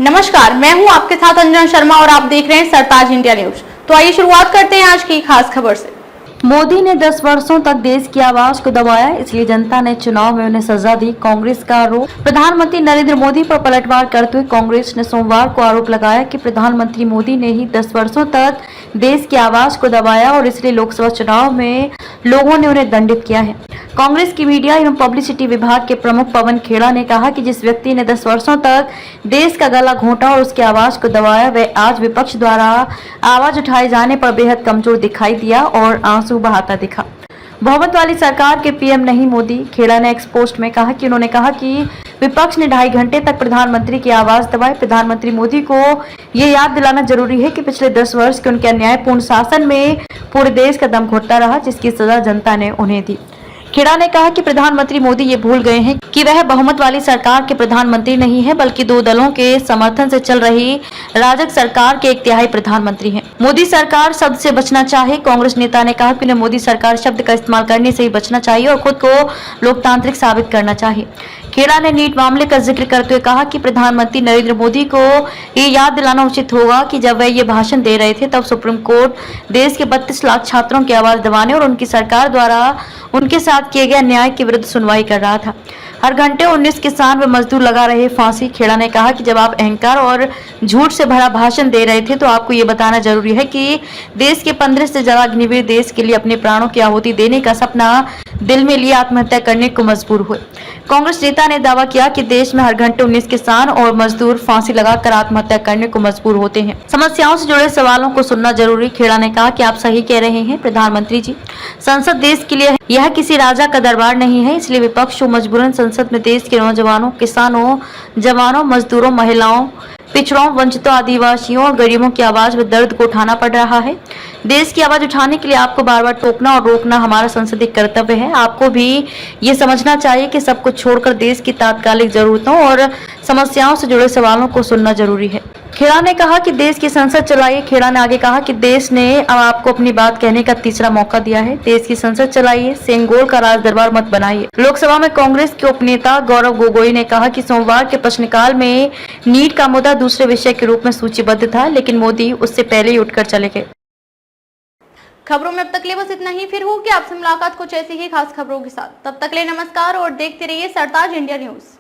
नमस्कार, मैं हूं आपके साथ अंजना शर्मा और आप देख रहे हैं सरताज इंडिया न्यूज। तो आइए शुरुआत करते हैं आज की खास खबर से। मोदी ने 10 वर्षों तक देश की आवाज को दबाया, इसलिए जनता ने चुनाव में उन्हें सजा दी, कांग्रेस का आरोप। प्रधानमंत्री नरेंद्र मोदी पर पलटवार करते हुए कांग्रेस ने सोमवार को आरोप लगाया कि प्रधानमंत्री मोदी ने ही 10 वर्षों तक देश की आवाज को दबाया और इसलिए लोकसभा चुनाव में लोगों ने उन्हें दंडित किया है। कांग्रेस की मीडिया एवं पब्लिसिटी विभाग के प्रमुख पवन खेड़ा ने कहा कि जिस व्यक्ति ने 10 वर्षों तक देश का गला घोंटा और उसकी आवाज को दबाया, वह आज विपक्ष द्वारा आवाज उठाए जाने पर बेहद कमजोर दिखाई दिया और आंसू बहाता दिखा। बहुमत वाली सरकार के पीएम नहीं मोदी, खेड़ा ने एक्स पोस्ट में कहा कि उन्होंने कहा कि विपक्ष ने 2.5 घंटे तक प्रधानमंत्री की आवाज दबाई। प्रधानमंत्री मोदी को ये याद दिलाना जरूरी है कि पिछले 10 वर्ष के उनके अन्यायपूर्ण शासन में पूरे देश का दम घुटता रहा, जिसकी सजा जनता ने उन्हें दी। खेड़ा ने कहा कि प्रधानमंत्री मोदी ये भूल गए हैं कि वह बहुमत वाली सरकार के प्रधानमंत्री नहीं है, बल्कि 2 दलों के समर्थन से चल रही राजग सरकार के 1/3 प्रधानमंत्री हैं। मोदी सरकार शब्द से बचना चाहे। कांग्रेस नेता ने कहा कि उन्हें मोदी सरकार शब्द का इस्तेमाल करने से ही बचना चाहिए और खुद को लोकतांत्रिक साबित करना चाहिए। खेड़ा ने नीट मामले का जिक्र करते हुए कहा कि प्रधानमंत्री नरेंद्र मोदी को ये याद दिलाना उचित होगा कि जब वह ये भाषण दे रहे थे तब सुप्रीम कोर्ट देश के 32 लाख छात्रों की आवाज दबाने और उनकी सरकार द्वारा उनके साथ किए गए अन्याय के विरुद्ध सुनवाई कर रहा था। हर घंटे 19 किसान व मजदूर लगा रहे फांसी। खेड़ा ने कहा कि जब आप अहंकार और झूठ से भरा भाषण दे रहे थे तो आपको ये बताना जरूरी है कि देश के 15 से ज्यादा अग्निवीर देश के लिए अपने प्राणों की आहुति देने का सपना दिल में लिए आत्महत्या करने को मजबूर हुए। कांग्रेस नेता ने दावा किया कि देश में हर घंटे 19 किसान और मजदूर फांसी लगाकर आत्महत्या करने को मजबूर होते हैं। समस्याओं से जुड़े सवालों को सुनना जरूरी। खेड़ा ने कहा कि आप सही कह रहे हैं प्रधानमंत्री जी, संसद देश के लिए है, यह किसी राजा का दरबार नहीं है, इसलिए विपक्ष को मजबूरन संसद में देश के नौजवानों, किसानों, जवानों, मजदूरों, महिलाओं, पिछड़ों, वंचितों, आदिवासियों और गरीबों की आवाज व दर्द को उठाना पड़ रहा है। देश की आवाज उठाने के लिए आपको बार बार टोकना और रोकना हमारा संसदीय कर्तव्य है। आपको भी ये समझना चाहिए कि सब कुछ छोड़कर देश की तात्कालिक जरूरतों और समस्याओं से जुड़े सवालों को सुनना जरूरी है। खेड़ा ने कहा कि देश की संसद चलाइए। खेड़ा ने आगे कहा कि देश ने अब आपको अपनी बात कहने का तीसरा मौका दिया है। देश की संसद चलाइए, सेंगोल का राज दरबार मत बनाइए। लोकसभा में कांग्रेस के उपनेता गौरव गोगोई ने कहा कि सोमवार के प्रश्नकाल में नीट का मुद्दा दूसरे विषय के रूप में सूचीबद्ध था, लेकिन मोदी उससे पहले ही उठकर चले गए। खबरों में अब तक ले बस इतना ही। फिर होगी आपसे मुलाकात कुछ ऐसी ही खास खबरों के साथ। तब तक ले नमस्कार और देखते रहिए सरताज इंडिया न्यूज।